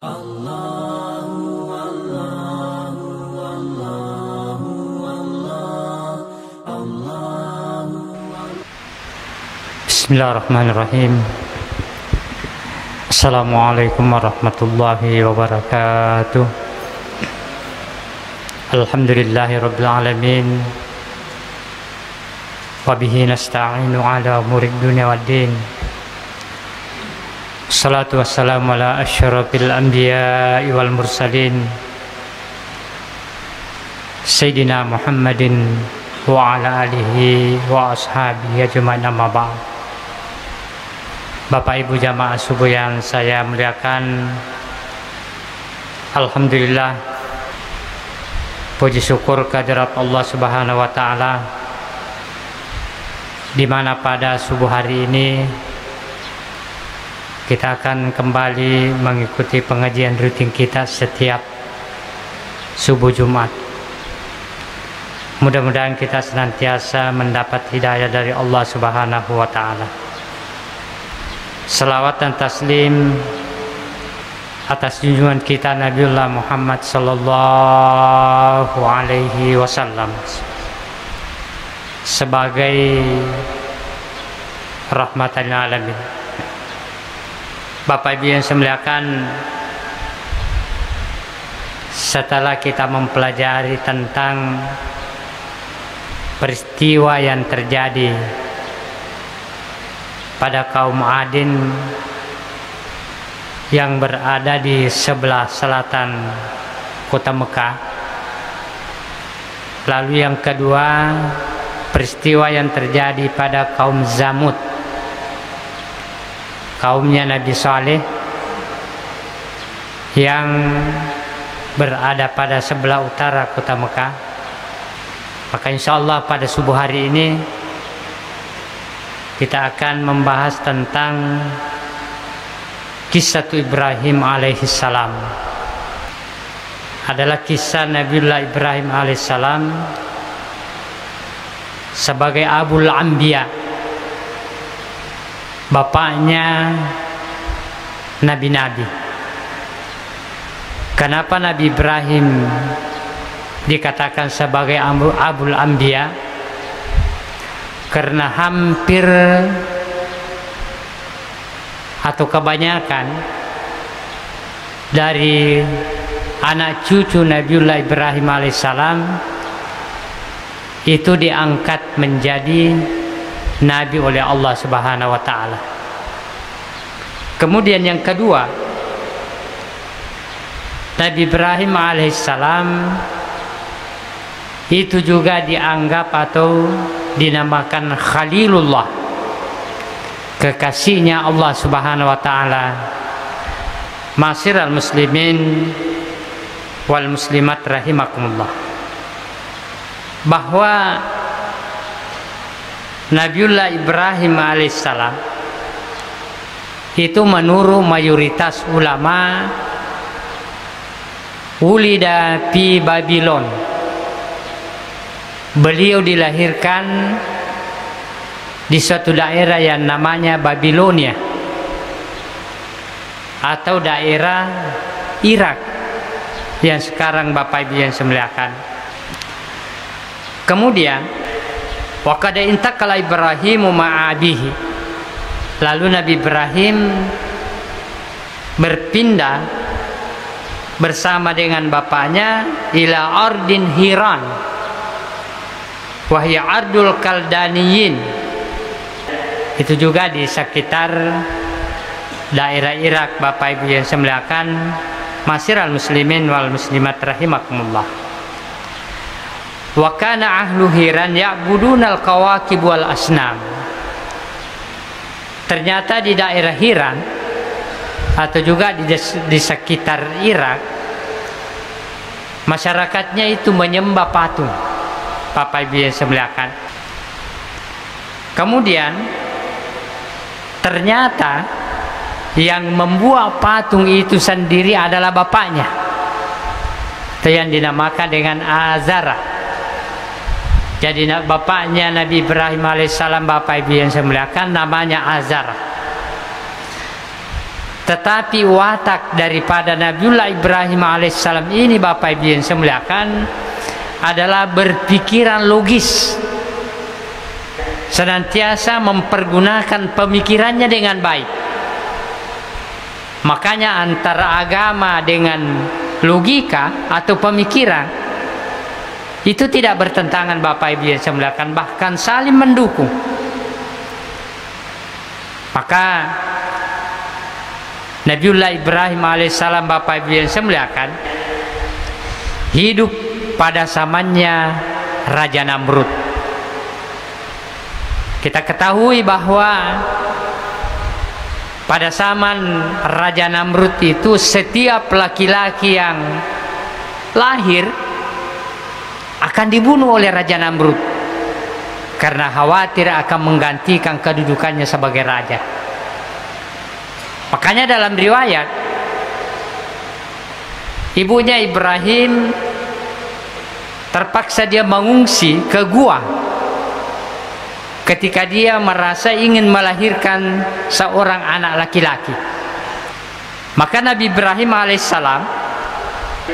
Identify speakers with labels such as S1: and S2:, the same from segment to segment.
S1: Bismillahirrahmanirrahim. Assalamualaikum warahmatullahi wabarakatuh. Alhamdulillahirabbil alamin. Wa bihi nasta'inu ala umurid dunya waddin. Salatu wassalamu ala asyrafil anbiya'i wal mursalin Sayyidina Muhammadin wa ala alihi wa ashabihi ajma'in, amma ba'd. Bapak Ibu jamaah subuh yang saya muliakan, alhamdulillah, puji syukur kehadirat Allah Subhanahu wa taala, di mana pada subuh hari ini kita akan kembali mengikuti pengajian rutin kita setiap subuh Jumat. Mudah-mudahan kita senantiasa mendapat hidayah dari Allah Subhanahu wa taala. Selawat dan taslim atas junjungan kita Nabiullah Muhammad sallallahu alaihi wasallam sebagai rahmatan lil alamin. Bapak Ibu yang saya muliakan, setelah kita mempelajari tentang peristiwa yang terjadi pada kaum Adin yang berada di sebelah selatan kota Mekah, lalu yang kedua peristiwa yang terjadi pada kaum Zamud, kaumnya Nabi Saleh yang berada pada sebelah utara kota Mekah. Maka insya Allah pada subuh hari ini kita akan membahas tentang kisah Ibrahim alaihissalam. Adalah kisah Nabiullah Ibrahim alaihissalam sebagai Abul Anbiya, bapaknya nabi-nabi. Kenapa Nabi Ibrahim dikatakan sebagai Abul Anbiya? Karena hampir atau kebanyakan dari anak cucu Nabiullah Ibrahim alaihissalam itu diangkat menjadi nabi oleh Allah Subhanahu wa taala. Kemudian yang kedua, Nabi Ibrahim alaihissalam itu juga dianggap atau dinamakan Khalilullah, kekasihnya Allah Subhanahu wa taala. Ma'asyiral muslimin wal muslimat rahimakumullah, bahwa Nabiullah Ibrahim alaihissalam itu menurut mayoritas ulama wulida fi Babylon. Beliau dilahirkan di suatu daerah yang namanya Babilonia atau daerah Irak yang sekarang Bapak Ibu yang saya muliakan. Kemudian wa qad intaqala Ibrahimu ma'abihi, lalu Nabi Ibrahim berpindah bersama dengan bapaknya ila ardin Hiran wahya ardul kaldaniyin, itu juga di sekitar daerah Irak. Bapak Ibu yang saya muliakan, ma'asyiral muslimin wal muslimat rahimakumullah. Wa kana ahlu Hiran ya'budunal kawakib wal asnam. Ternyata di daerah Hiran atau juga di sekitar Irak, masyarakatnya itu menyembah patung. Bapak Ibu yang saya muliakan. Kemudian ternyata yang membuat patung itu sendiri adalah bapaknya, itu yang dinamakan dengan Azara. Jadi bapaknya Nabi Ibrahim alaihissalam, Bapak Ibu yang saya muliakan, namanya Azara. Tetapi watak daripada Nabiullah Ibrahim alaihissalam ini, Bapak Ibu yang saya muliakan, adalah berpikiran logis, senantiasa mempergunakan pemikirannya dengan baik. Makanya antara agama dengan logika atau pemikiran itu tidak bertentangan, Bapak Ibu yang saya muliakan, bahkan saling mendukung. Maka Nabiullah Ibrahim alaihissalam, Bapak Ibu yang saya muliakan, hidup pada zamannya Raja Namrud. Kita ketahui bahwa pada zaman Raja Namrud itu setiap laki-laki yang lahir akan dibunuh oleh Raja Namrud karena khawatir akan menggantikan kedudukannya sebagai raja. Makanya dalam riwayat, ibunya Ibrahim terpaksa dia mengungsi ke gua ketika dia merasa ingin melahirkan seorang anak laki-laki. Maka Nabi Ibrahim alaihissalam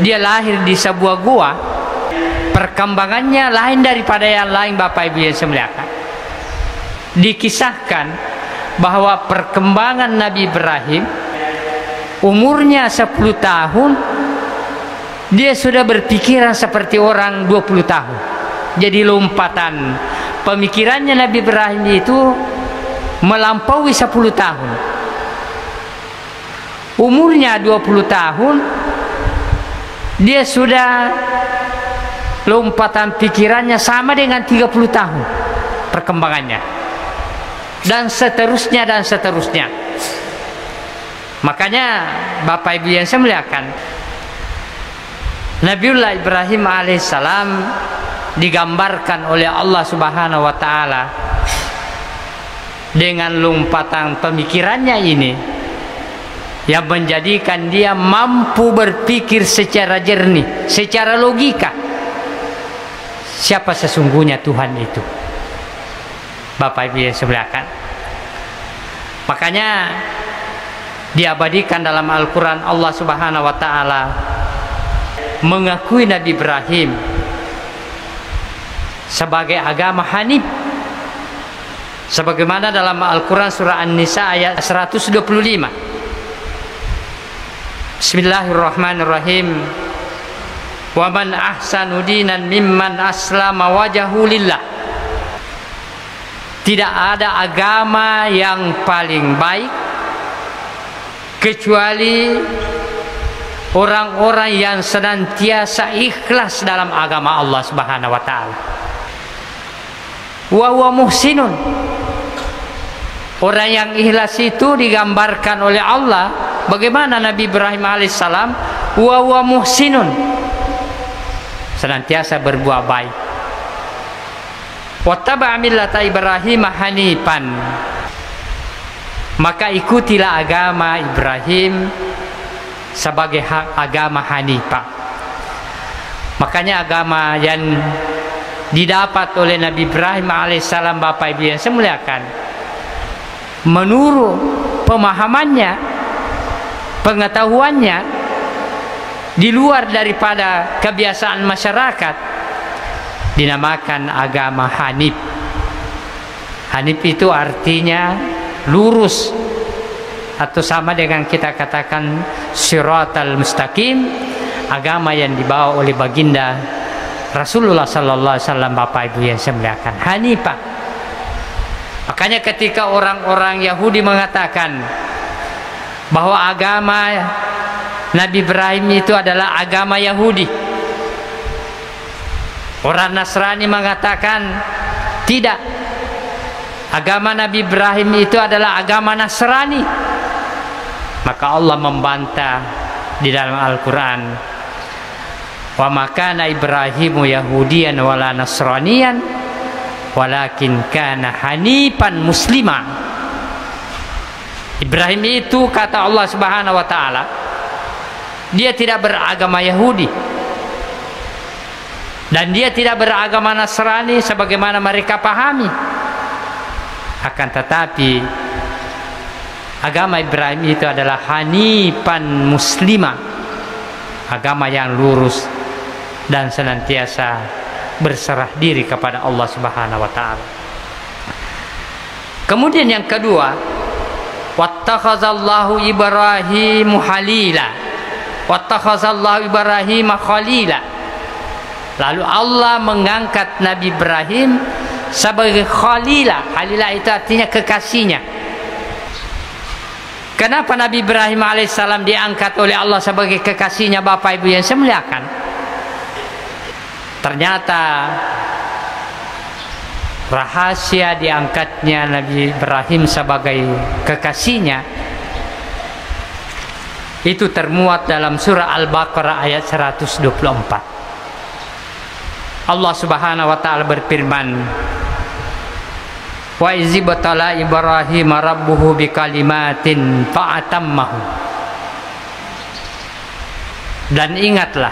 S1: dia lahir di sebuah gua. Perkembangannya lain daripada yang lain, Bapak Ibu yang saya muliakan. Dikisahkan bahwa perkembangan Nabi Ibrahim umurnya 10 tahun dia sudah berpikiran seperti orang 20 tahun. Jadi lompatan pemikirannya Nabi Ibrahim itu melampaui 10 tahun. Umurnya 20 tahun dia sudah lompatan pikirannya sama dengan 30 tahun perkembangannya. Dan seterusnya dan seterusnya. Makanya Bapak Ibu yang saya muliakan, Nabiullah Ibrahim alaihissalam digambarkan oleh Allah Subhanahu wa taala dengan lompatan pemikirannya ini yang menjadikan dia mampu berpikir secara jernih, secara logika. Siapa sesungguhnya Tuhan itu, Bapak Ibu yang saya muliakan. Makanya diabadikan dalam Al-Quran, Allah Subhanahu wa ta'ala mengakui Nabi Ibrahim sebagai agama Hanif, sebagaimana dalam Al-Quran surah An-Nisa ayat 125. Bismillahirrahmanirrahim. Wa man ahsanu dinan mimman aslama wajahu lillah. Tidak ada agama yang paling baik kecuali orang-orang yang senantiasa ikhlas dalam agama Allah Subhanahu wa taala. Wa huwa muhsinun. Orang yang ikhlas itu digambarkan oleh Allah bagaimana Nabi Ibrahim alaihissalam, wa huwa muhsinun, senantiasa berbuat baik. Wattaba' millata Ibrahim hanifan, maka ikutilah agama Ibrahim sebagai agama Hanifah. Makanya agama yang didapat oleh Nabi Ibrahim alaihissalam, Bapak Ibu yang saya muliakan, menurut pemahamannya, pengetahuannya di luar daripada kebiasaan masyarakat, dinamakan agama Hanif. Hanif itu artinya lurus, atau sama dengan kita katakan Shiratal Mustaqim, agama yang dibawa oleh baginda Rasulullah sallallahu alaihi wasallam, Bapak Ibu yang saya muliakan, Hanifah. Makanya ketika orang-orang Yahudi mengatakan bahwa agama Nabi Ibrahim itu adalah agama Yahudi, orang Nasrani mengatakan tidak, agama Nabi Ibrahim itu adalah agama Nasrani, maka Allah membantah di dalam Al-Quran, wa makana Ibrahimu Yahudiyan wala Nasraniyan walakin kana hanifan muslima. Ibrahim itu, kata Allah Subhanahu wa taala, dia tidak beragama Yahudi dan dia tidak beragama Nasrani sebagaimana mereka pahami. Akan tetapi Agama Ibrahim itu adalah hanifan muslimah, agama yang lurus dan senantiasa berserah diri kepada Allah Subhanahu wa taala. Kemudian yang kedua, wattakhazallahu Ibrahim khalila. Wattakhazallahu Ibrahim khalila. Lalu Allah mengangkat Nabi Ibrahim sebagai khalila. Khalila itu artinya kekasihnya. Kenapa Nabi Ibrahim alaihissalam diangkat oleh Allah sebagai kekasihnya Bapak Ibu yang saya muliakan? Ternyata rahasia diangkatnya Nabi Ibrahim sebagai kekasihnya itu termuat dalam surah Al-Baqarah ayat 124. Allah Subhanahu wa taala berfirman, wa izibtala Ibrahim rabbuhu bikalimatin fa'atammahu. Dan ingatlah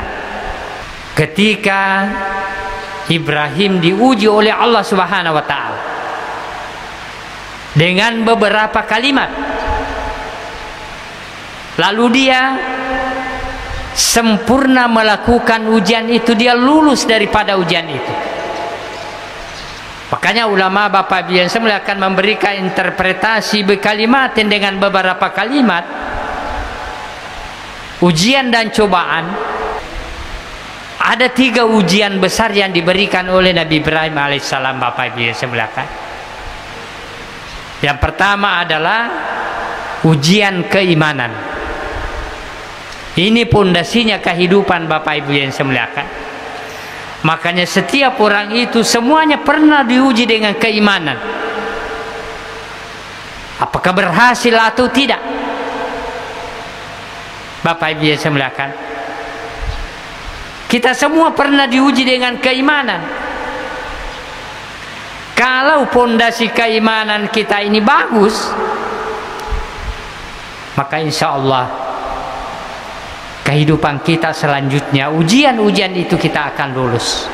S1: ketika Ibrahim diuji oleh Allah Subhanahu wa taala dengan beberapa kalimat, lalu dia sempurna melakukan ujian itu, dia lulus daripada ujian itu. Makanya ulama Bapak Ibu yang saya akan memberikan interpretasi berkalimatin dengan beberapa kalimat. Ujian dan cobaan, ada 3 ujian besar yang diberikan oleh Nabi Ibrahim alaihissalam Bapak Ibu yang saya muliakan. Yang pertama adalah ujian keimanan. Ini pondasinya kehidupan Bapak Ibu yang saya muliakan. Makanya setiap orang itu semuanya pernah diuji dengan keimanan. Apakah berhasil atau tidak? Bapak Ibu yang saya muliakan, kita semua pernah diuji dengan keimanan. Kalau pondasi keimanan kita ini bagus, maka insya Allah kehidupan kita selanjutnya, ujian-ujian itu kita akan lulus.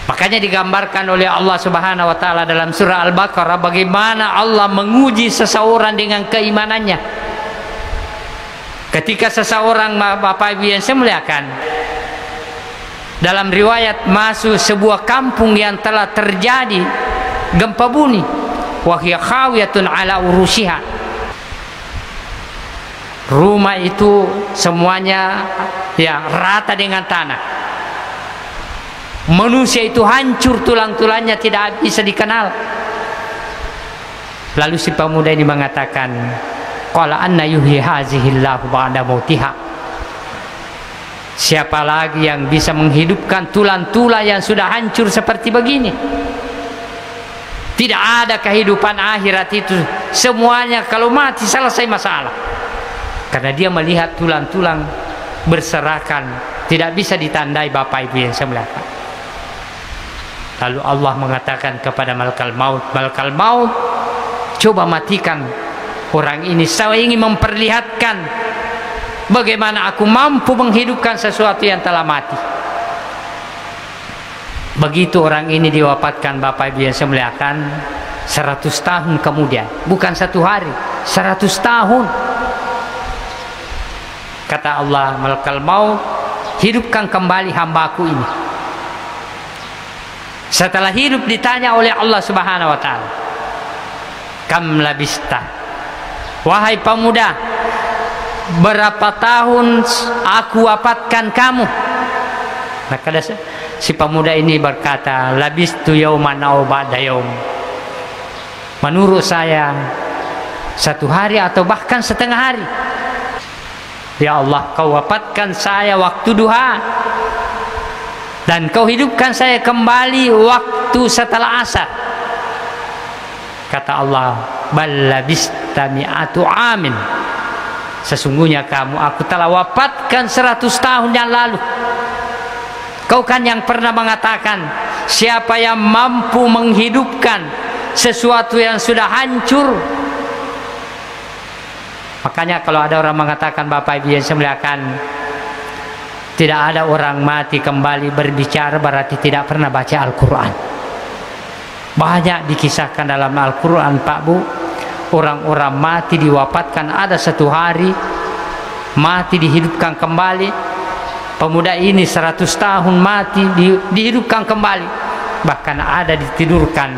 S1: Makanya digambarkan oleh Allah Subhanahu wa taala dalam surah Al-Baqarah bagaimana Allah menguji seseorang dengan keimanannya. Ketika seseorang, Bapak Ibu yang saya muliakan, dalam riwayat masuk sebuah kampung yang telah terjadi gempa bumi, wa hiya khawiyatun ala urushiha. Rumah itu semuanya ya rata dengan tanah. Manusia itu hancur, tulang-tulangnya tidak bisa dikenal. Lalu si pemuda ini mengatakan, qala anna yuhyi hazihillahu ba'da mautiha. Siapa lagi yang bisa menghidupkan tulang-tulang yang sudah hancur seperti begini? Tidak ada kehidupan akhirat itu. Semuanya kalau mati selesai masalah. Karena dia melihat tulang-tulang berserakan, tidak bisa ditandai Bapak Ibu yang saya muliakan. Lalu Allah mengatakan kepada malakal maut, malakal maut, coba matikan orang ini. Saya ingin memperlihatkan bagaimana aku mampu menghidupkan sesuatu yang telah mati. Begitu orang ini diwafatkan Bapak Ibu yang saya muliakan, 100 tahun kemudian, bukan 1 hari, 100 tahun. Kata Allah, malakal maut, hidupkan kembali hambaku ini. Setelah hidup ditanya oleh Allah Subhanahu wa taala, kam labista, wahai pemuda, berapa tahun aku wafatkan kamu? Nah, kada si pemuda ini berkata, labistu yauman aw ba'da yaum. Menurut saya 1 hari atau bahkan setengah hari. Ya Allah, kau wafatkan saya waktu duha dan kau hidupkan saya kembali waktu setelah asar. Kata Allah, bal labista mi'atu amin. Sesungguhnya kamu aku telah wafatkan 100 tahun yang lalu. Kau kan yang pernah mengatakan, siapa yang mampu menghidupkan sesuatu yang sudah hancur. Makanya kalau ada orang mengatakan, Bapak Ibu yang saya muliakan, tidak ada orang mati kembali berbicara, berarti tidak pernah baca Al-Quran. Banyak dikisahkan dalam Al-Quran Pak Bu, orang-orang mati diwafatkan, ada satu hari mati dihidupkan kembali. Pemuda ini 100 tahun mati dihidupkan kembali, bahkan ada ditidurkan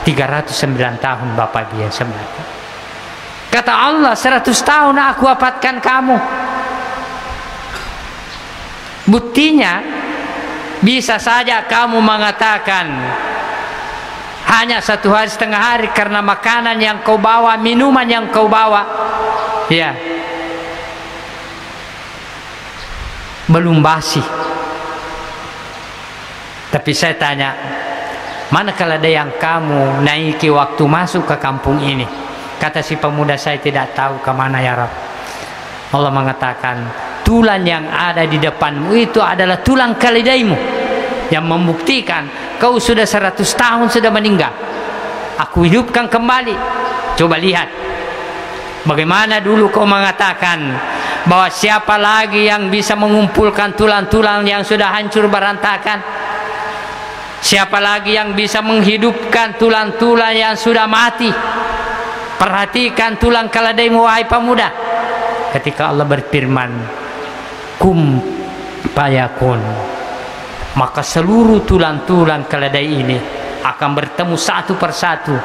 S1: 309 tahun Bapak Ibu yang sebenarnya. Kata Allah, 100 tahun aku wafatkan kamu. Buktinya bisa saja kamu mengatakan hanya 1 hari setengah hari karena makanan yang kau bawa, minuman yang kau bawa, ya, belum basi. Tapi saya tanya, mana kalau ada yang kamu naiki waktu masuk ke kampung ini? Kata si pemuda, saya tidak tahu kemana ya Rabb. Allah mengatakan, tulang yang ada di depanmu itu adalah tulang keledaimu, yang membuktikan kau sudah 100 tahun sudah meninggal. Aku hidupkan kembali. Coba lihat bagaimana dulu kau mengatakan bahwa siapa lagi yang bisa mengumpulkan tulang-tulang yang sudah hancur berantakan, siapa lagi yang bisa menghidupkan tulang-tulang yang sudah mati. Perhatikan tulang keledaimu wahai pemuda. Ketika Allah berfirman kum fayakun, maka seluruh tulang-tulang keledai ini akan bertemu satu persatu.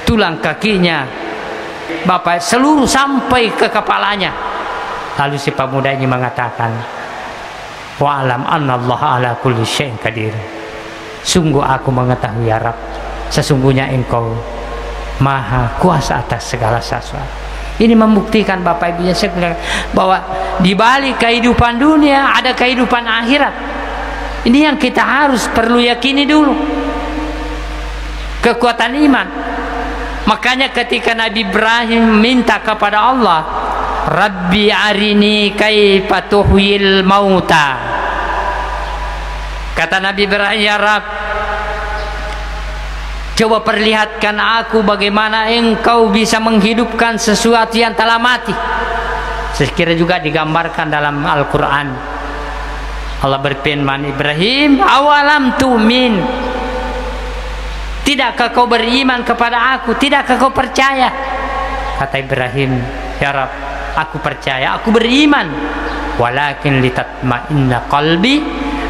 S1: Tulang kakinya Bapak seluruh sampai ke kepalanya. Lalu si pemuda ini mengatakan, wa alam annallaha ala kulli syai'in qadir. Sungguh aku mengetahui ya Rabb, sesungguhnya Engkau Maha kuasa atas segala sesuatu. Ini membuktikan Bapak Ibu sekalian bahwa di balik kehidupan dunia ada kehidupan akhirat. Ini yang kita harus perlu yakini dulu. Kekuatan iman. Makanya ketika Nabi Ibrahim minta kepada Allah, Rabbi arini kaifa tuhyil mauta. Kata Nabi Ibrahim, ya Rabb, coba perlihatkan aku bagaimana Engkau bisa menghidupkan sesuatu yang telah mati. Sekira juga digambarkan dalam Al-Quran. Allah berfirman, Ibrahim, awalam tu'min, tidakkah kau beriman kepada aku? Tidakkah kau percaya? Kata Ibrahim, ya Rabb, aku percaya, aku beriman. Walakin litatma'inna qalbi,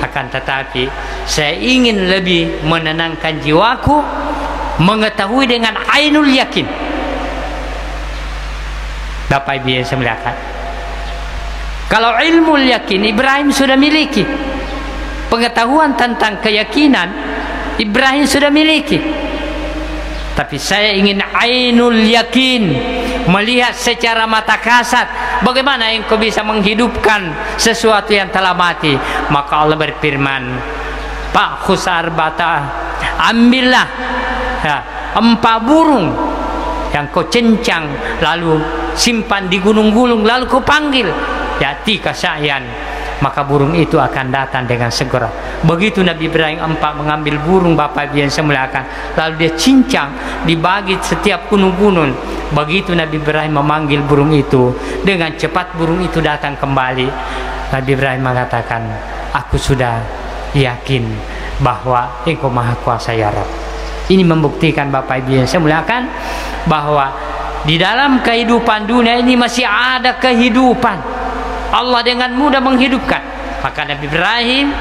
S1: akan tetapi saya ingin lebih menenangkan jiwaku, mengetahui dengan ainul yakin. Bapak Ibu yang saya muliakan, kalau ilmu yakin Ibrahim sudah miliki, pengetahuan tentang keyakinan Ibrahim sudah miliki. Tapi saya ingin ainul yakin, melihat secara mata kasat bagaimana engkau bisa menghidupkan sesuatu yang telah mati. Maka Allah berfirman, Pak Khusar Bata, ambillah ya, 4 burung yang kau cencang, lalu simpan di gunung-gunung, lalu kau panggil, yati kasyayan, maka burung itu akan datang dengan segera. Begitu Nabi Ibrahim mengambil burung Bapak Ibu yang saya muliakan, lalu dia cincang, dibagi setiap gunung-gunung. Begitu Nabi Ibrahim memanggil burung itu, dengan cepat burung itu datang kembali. Nabi Ibrahim mengatakan, aku sudah yakin bahwa Engkau Maha Kuasa ya Rabb. Ini membuktikan Bapak Ibu yang saya muliakan bahwa di dalam kehidupan dunia ini masih ada kehidupan. Allah dengan mudah menghidupkan. Maka Nabi Ibrahim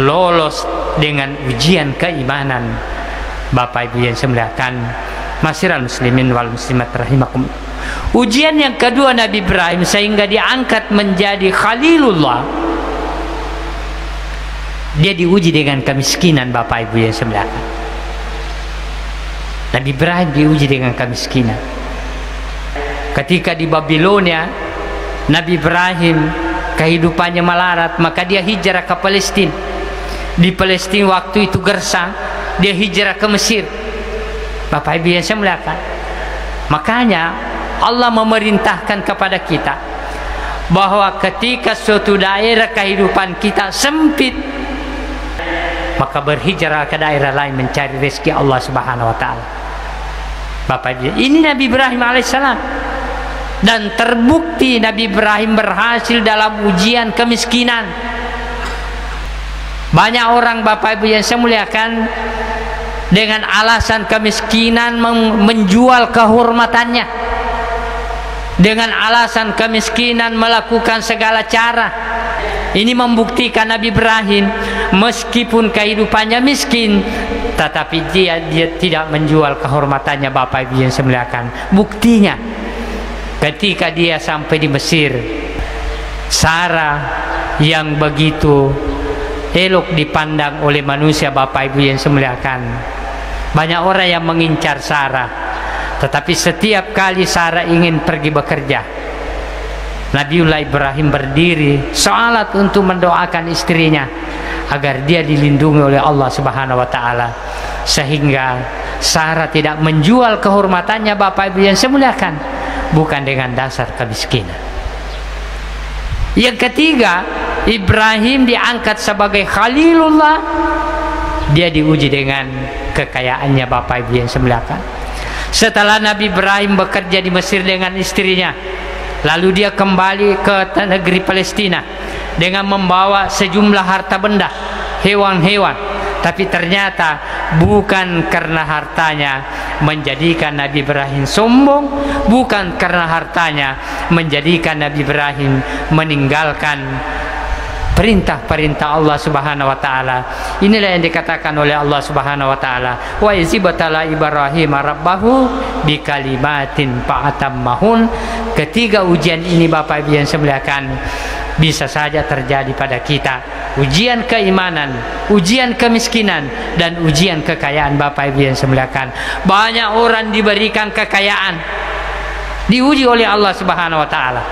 S1: lolos dengan ujian keimanan. Bapak Ibu yang saya muliakan, masyiral muslimin wal muslimat rahimakum. Ujian yang kedua Nabi Ibrahim sehingga diangkat menjadi Khalilullah. Dia diuji dengan kemiskinan Bapak Ibu yang saya muliakan. Nabi Ibrahim diuji dengan kemiskinan. Ketika di Babilonia, Nabi Ibrahim kehidupannya melarat, maka dia hijrah ke Palestina. Di Palestina waktu itu gersang, dia hijrah ke Mesir. Bapak Ibu yang saya muliakan, makanya Allah memerintahkan kepada kita bahwa ketika suatu daerah kehidupan kita sempit, maka berhijrah ke daerah lain mencari rezeki Allah Subhanahu wa taala. Bapak Ibu, ini Nabi Ibrahim alaihissalam. Dan terbukti Nabi Ibrahim berhasil dalam ujian kemiskinan. Banyak orang Bapak Ibu yang saya muliakan dengan alasan kemiskinan menjual kehormatannya, dengan alasan kemiskinan melakukan segala cara. Ini membuktikan Nabi Ibrahim meskipun kehidupannya miskin, tetapi dia tidak menjual kehormatannya Bapak Ibu yang saya muliakan. Buktinya ketika dia sampai di Mesir, Sarah yang begitu elok dipandang oleh manusia Bapak Ibu yang saya muliakan. Banyak orang yang mengincar Sarah, tetapi setiap kali Sarah ingin pergi bekerja, Nabiullah Ibrahim berdiri salat untuk mendoakan istrinya agar dia dilindungi oleh Allah Subhanahu wa taala, sehingga Sarah tidak menjual kehormatannya Bapak Ibu yang saya muliakan, bukan dengan dasar kemiskinan. Yang ketiga, Ibrahim diangkat sebagai Khalilullah. Dia diuji dengan kekayaannya Bapak Ibu yang saya muliakan. Setelah Nabi Ibrahim bekerja di Mesir dengan istrinya, lalu dia kembali ke negeri Palestina dengan membawa sejumlah harta benda, hewan-hewan. Tapi ternyata bukan karena hartanya menjadikan Nabi Ibrahim sombong, bukan karena hartanya menjadikan Nabi Ibrahim meninggalkan perintah-perintah Allah Subhanahu wa taala. Inilah yang dikatakan oleh Allah Subhanahu wa taala, wa izibatala Ibrahim rabbahu bikalimatin fa'atammahun. Ketiga ujian ini Bapak Ibu yang saya muliakan bisa saja terjadi pada kita. Ujian keimanan, ujian kemiskinan, dan ujian kekayaan Bapak Ibu yang saya muliakan. Banyak orang diberikan kekayaan, diuji oleh Allah Subhanahu wa taala,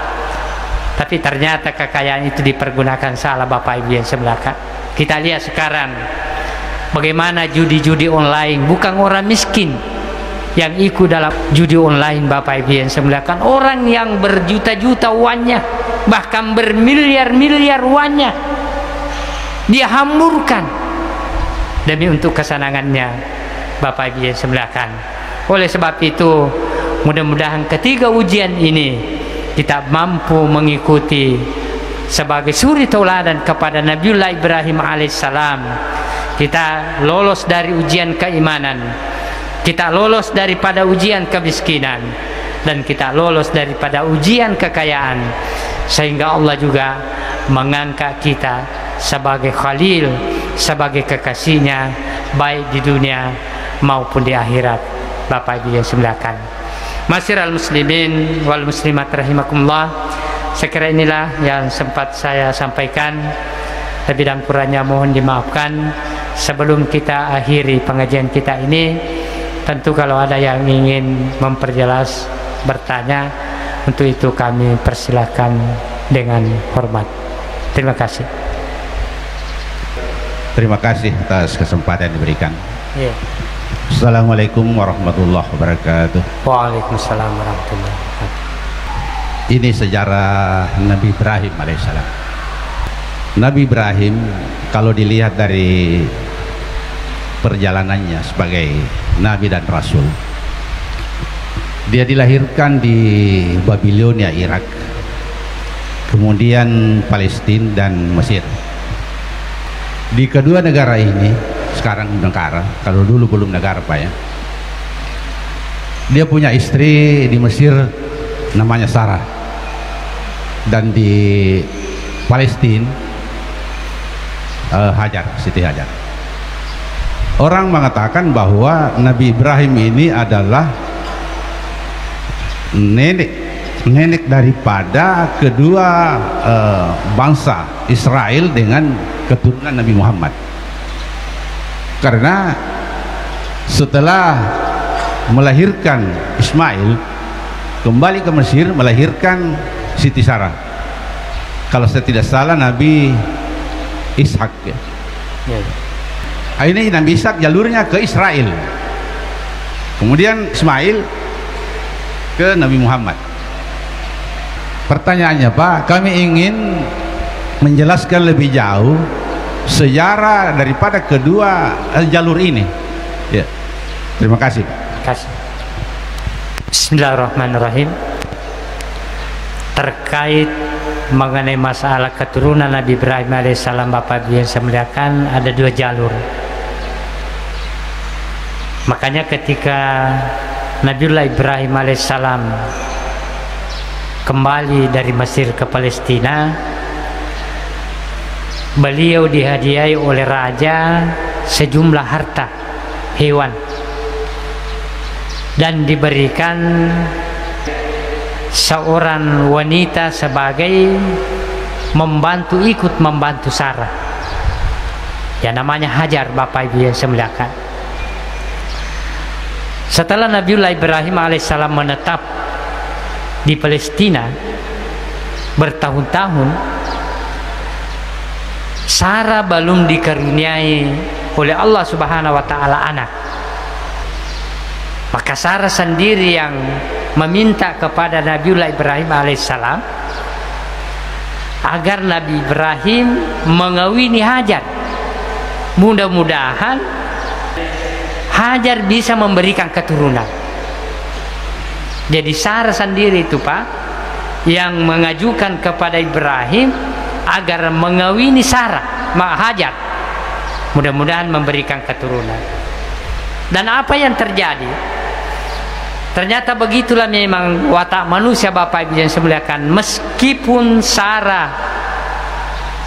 S1: tapi ternyata kekayaan itu dipergunakan salah Bapak Ibu yang saya muliakan. Kita lihat sekarang bagaimana judi-judi online. Bukan orang miskin yang ikut dalam judi online Bapak Ibu yang saya muliakan, orang yang berjuta-juta uangnya, bahkan bermiliar-miliar uangnya dia hamburkan demi untuk kesenangannya Bapak Ibu yang saya muliakan. Oleh sebab itu, mudah-mudahan ketiga ujian ini kita mampu mengikuti sebagai suri tauladan kepada Nabiullah Ibrahim alaihissalam. Kita lolos dari ujian keimanan, kita lolos daripada ujian kemiskinan, dan kita lolos daripada ujian kekayaan, sehingga Allah juga mengangkat kita sebagai khalil, sebagai kekasihnya, baik di dunia maupun di akhirat. Bapak Ibu yang saya muliakan, Masyiral muslimin wal muslimat rahimakumullah, sekira inilah yang sempat saya sampaikan. Lebih dan kurangnya mohon dimaafkan. Sebelum kita akhiri pengajian kita ini, tentu kalau ada yang ingin memperjelas, bertanya, untuk itu kami persilahkan dengan hormat. Terima kasih.
S2: Terima kasih atas kesempatan yang diberikan.
S1: Yeah.
S2: Assalamualaikum warahmatullahi wabarakatuh.
S1: Waalaikumsalam warahmatullahi wabarakatuh.
S2: Ini sejarah Nabi Ibrahim alaihissalam. Nabi Ibrahim kalau dilihat dari perjalanannya sebagai Nabi dan Rasul, dia dilahirkan di Babilonia, Irak, kemudian Palestina dan Mesir. Di kedua negara ini, sekarang negara, kalau dulu belum negara Pak ya, dia punya istri di Mesir namanya Sarah, dan di Palestina Hajar, Siti Hajar. Orang mengatakan bahwa Nabi Ibrahim ini adalah nenek daripada kedua bangsa Israel dengan keturunan Nabi Muhammad, karena setelah melahirkan Ismail kembali ke Mesir melahirkan Siti Sarah, kalau saya tidak salah Nabi Ishak ya. Ini Nabi Ishak jalurnya ke Israel, kemudian Ismail ke Nabi Muhammad. Pertanyaannya Pak, kami ingin menjelaskan lebih jauh sejarah daripada kedua jalur ini ya. Terima kasih.
S1: Bismillahirrahmanirrahim. Terkait mengenai masalah keturunan Nabi Ibrahim alaihissalam, Bapak Ibu yang saya muliakan, ada dua jalur. Makanya ketika Nabiullah Ibrahim alaihissalam kembali dari Mesir ke Palestina, beliau dihadiahi oleh raja sejumlah harta hewan dan diberikan seorang wanita sebagai ikut membantu Sarah, ya namanya Hajar, Bapak Ibu yang saya muliakan. Setelah Nabiullah Ibrahim alaihissalam menetap di Palestina bertahun-tahun, Sarah belum dikaruniai oleh Allah Subhanahu wa taala anak. Maka Sarah sendiri yang meminta kepada Nabiullah Ibrahim alaihissalam agar Nabi Ibrahim mengawini Hajar. Mudah-mudahan Hajar bisa memberikan keturunan. Jadi Sarah sendiri itu Pak yang mengajukan kepada Ibrahim agar mengawini Sarah, Hajar, mudah-mudahan memberikan keturunan. Dan apa yang terjadi? Ternyata begitulah memang watak manusia, Bapak Ibu yang saya muliakan. Meskipun Sarah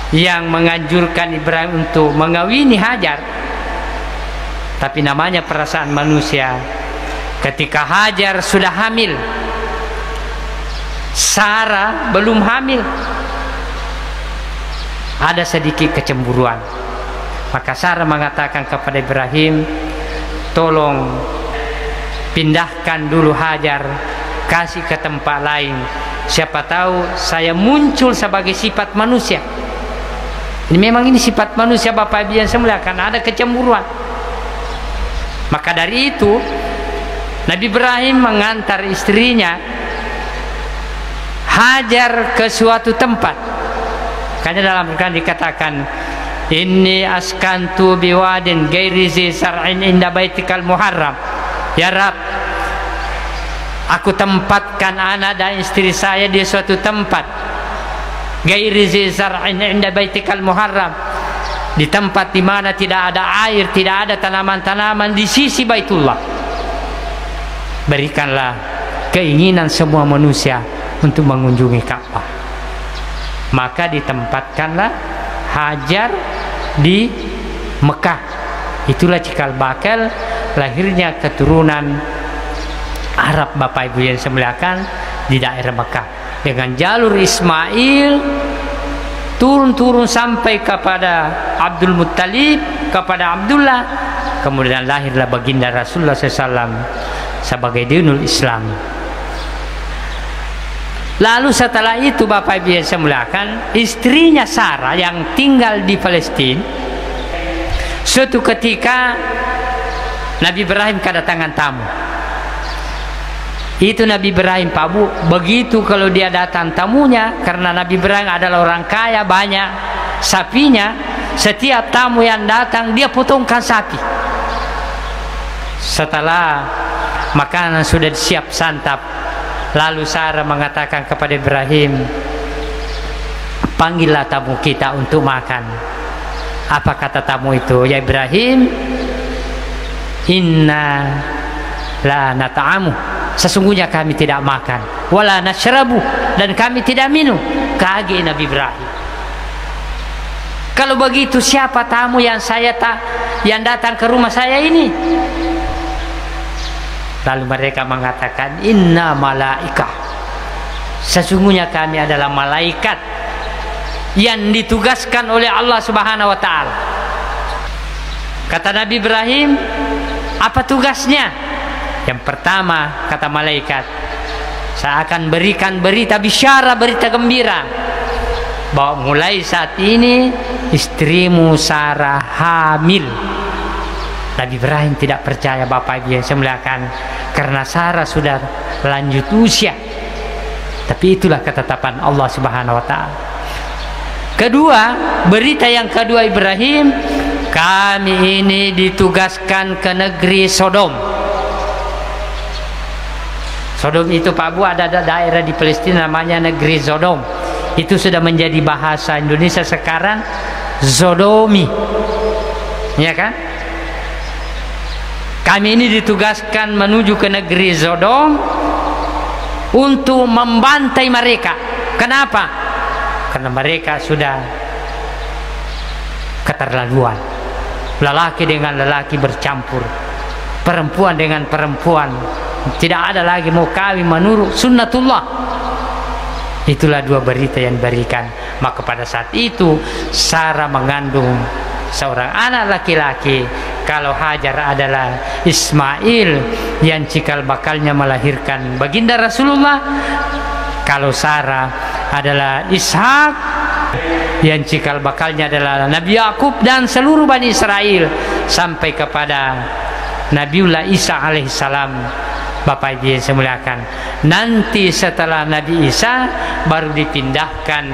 S1: yang menganjurkan Ibrahim untuk mengawini Hajar, tapi namanya perasaan manusia. Ketika Hajar sudah hamil, Sarah belum hamil, ada sedikit kecemburuan. Maka Sarah mengatakan kepada Ibrahim, tolong pindahkan dulu Hajar, kasih ke tempat lain. Siapa tahu saya muncul sebagai sifat manusia. Ini memang ini sifat manusia, Bapak Ibu yang saya muliakan, ada kecemburuan. Maka dari itu Nabi Ibrahim mengantar istrinya Hajar ke suatu tempat. Karena dalam Al-Quran dikatakan, inni askantu biwadin ghairi zi sar'in inda baitikal muharram. Ya Rab, aku tempatkan anak dan istri saya di suatu tempat ghairi zi sar'in inda baitikal muharram, di tempat di mana tidak ada air, tidak ada tanaman-tanaman di sisi Baitullah. Berikanlah keinginan semua manusia untuk mengunjungi Ka'bah. Maka ditempatkanlah Hajar di Mekah. Itulah cikal bakal lahirnya keturunan Arab, Bapak Ibu yang saya muliakan, di daerah Mekah, dengan jalur Ismail turun-turun sampai kepada Abdul Muttalib, kepada Abdullah, kemudian lahirlah baginda Rasulullah SAW sebagai dinul Islam. Lalu setelah itu, Bapak Ibu yang saya muliakan, istrinya Sarah yang tinggal di Palestina, suatu ketika Nabi Ibrahim kedatangan tamu. Itu Nabi Ibrahim, Pak Bu, begitu kalau dia datang tamunya, karena Nabi Ibrahim adalah orang kaya, banyak sapinya, setiap tamu yang datang dia potongkan sapi. Setelah makanan sudah siap santap, lalu Sarah mengatakan kepada Ibrahim, panggillah tamu kita untuk makan. Apa kata tamu itu? Ya Ibrahim, inna la nata'amu, sesungguhnya kami tidak makan, wala nashrabu, dan kami tidak minum. Kaget Nabi Ibrahim. Kalau begitu siapa tamu yang yang datang ke rumah saya ini? Lalu mereka mengatakan, inna malaikah, sesungguhnya kami adalah malaikat yang ditugaskan oleh Allah Subhanahu wa taala. Kata Nabi Ibrahim, apa tugasnya? Yang pertama, kata malaikat, saya akan berikan berita bisyara, berita gembira, bahwa mulai saat ini istrimu Sarah hamil. Nabi Ibrahim tidak percaya, Bapak Ibu yang saya muliakan, karena Sarah sudah lanjut usia. Tapi itulah ketetapan Allah Subhanahu wa taala. Kedua, berita yang kedua Ibrahim, kami ini ditugaskan ke negeri Sodom. Sodom itu, Pak Bu, ada daerah di Palestina namanya negeri Sodom. Itu sudah menjadi bahasa Indonesia sekarang, Zodomi, ya kan? Kami ini ditugaskan menuju ke negeri Sodom untuk membantai mereka. Kenapa? Karena mereka sudah keterlaluan. Lelaki dengan lelaki bercampur, perempuan dengan perempuan. Tidak ada lagi mau kawin menurut sunnatullah. Itulah dua berita yang diberikan. Maka pada saat itu Sarah mengandung seorang anak laki-laki. Kalau Hajar adalah Ismail yang cikal bakalnya melahirkan baginda Rasulullah. Kalau Sarah adalah Ishak yang cikal bakalnya adalah Nabi Yakub dan seluruh Bani Israel sampai kepada Nabiullah Isa alaihissalam. Bapak Ibu yang saya muliakan, nanti setelah Nabi Isa baru dipindahkan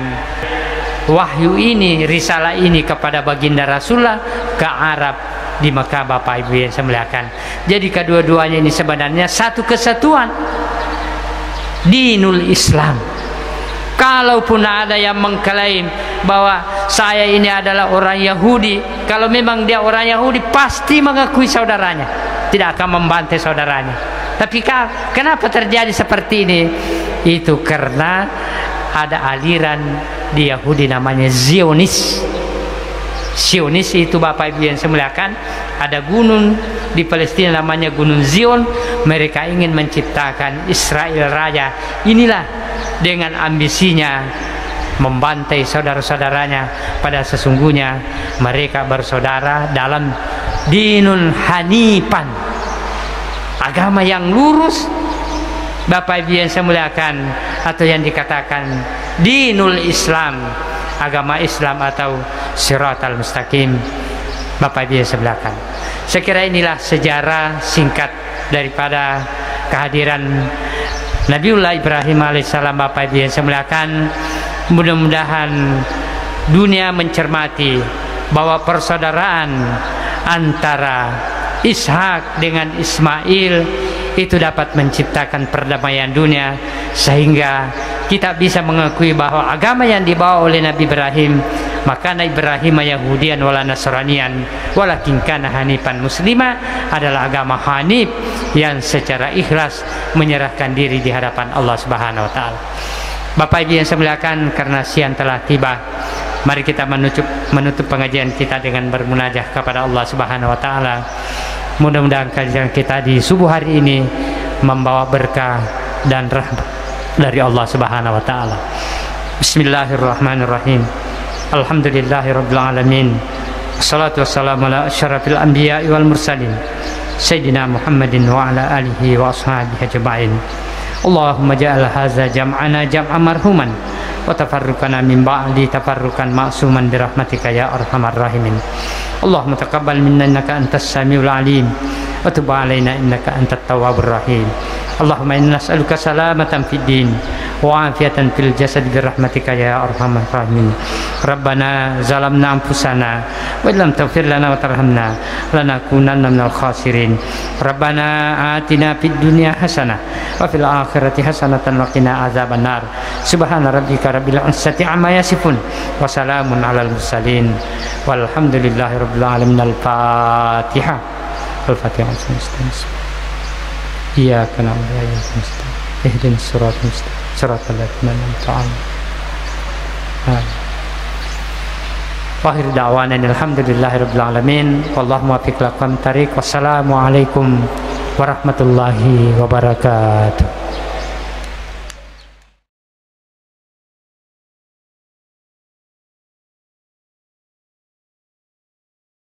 S1: wahyu ini, risalah ini kepada baginda Rasulullah ke Arab di Mekah. Bapak Ibu yang saya muliakan, jadi kedua-duanya ini sebenarnya satu kesatuan, dinul Islam. Kalaupun ada yang mengklaim bahwa saya ini adalah orang Yahudi, kalau memang dia orang Yahudi pasti mengakui saudaranya, tidak akan membantai saudaranya. Tapi kenapa terjadi seperti ini? Itu karena ada aliran di Yahudi namanya Zionis. Zionis itu Bapak Ibu yang saya muliakan, ada gunung di Palestina namanya Gunung Zion. Mereka ingin menciptakan Israel Raja. Inilah dengan ambisinya membantai saudara-saudaranya. Pada sesungguhnya mereka bersaudara dalam dinul hanifan, agama yang lurus. Bapak Ibu yang saya muliakan, atau yang dikatakan dinul Islam, agama Islam atau siratal mustaqim. Bapak Ibu yang saya muliakan, saya kira inilah sejarah singkat daripada kehadiran Nabiullah Ibrahim alaihissalam. Bapak Ibu yang saya muliakan, mudah-mudahan dunia mencermati bahwa persaudaraan antara Ishak dengan Ismail itu dapat menciptakan perdamaian dunia, sehingga kita bisa mengakui bahwa agama yang dibawa oleh Nabi Ibrahim, maka Nabi Ibrahim Yahudian wala Nasranian walakin kana hanifan muslima, adalah agama hanif yang secara ikhlas menyerahkan diri di hadapan Allah Subhanahu wa taala. Bapak Ibu yang saya muliakan, karena siang telah tiba, mari kita menutup pengajian kita dengan bermunajah kepada Allah Subhanahu wa taala. Mudah-mudahan kajian kita di subuh hari ini membawa berkah dan rahmat dari Allah Subhanahu wa taala. Bismillahirrahmanirrahim. Alhamdulillahirabbil alamin. Wassalatu wassalamu ala asyrafil anbiya'i wal mursalin sayyidina Muhammadin wa ala alihi wa ashabihi ajma'in. Allahumma ja'al hadza jam'ana jam'an marhuman wa tafarruqana min ba'di tafarruqan ma'suman bi rahmatika ya arhamar rahimin. Allahumma taqabbal minna innaka antas samiul alim wa tub alaina innaka antat tawwabur rahim. Allahumma inna nas'aluka salamatan fid din wa afiatan fil jasad bi rahmatika ya arhamar rahimin. Rabbana zalamna anfusana wa illam taghfir lana wa tarhamna lanakunanna minal khasirin. Rabbana atina fid dunya hasanah wa fil akhirati hasanatan wa qina azabannar. Subhana rabbika rabbil izzati amma yasifun wa salamun alal mursalin walhamdulillahi rabbil alamin. Al-Fatihah. Al-Fatihah. Iyyaka na'budu wa iyyaka nasta'in. Ihdinas siratal mustaqim. Siratal ladzina an'amta 'alaihim. Wa akhir da'wana alhamdulillahirabbil alamin. Wallahu muwaffiq ila aqwamit thariq. Wassalamu alaikum warahmatullahi wabarakatuh.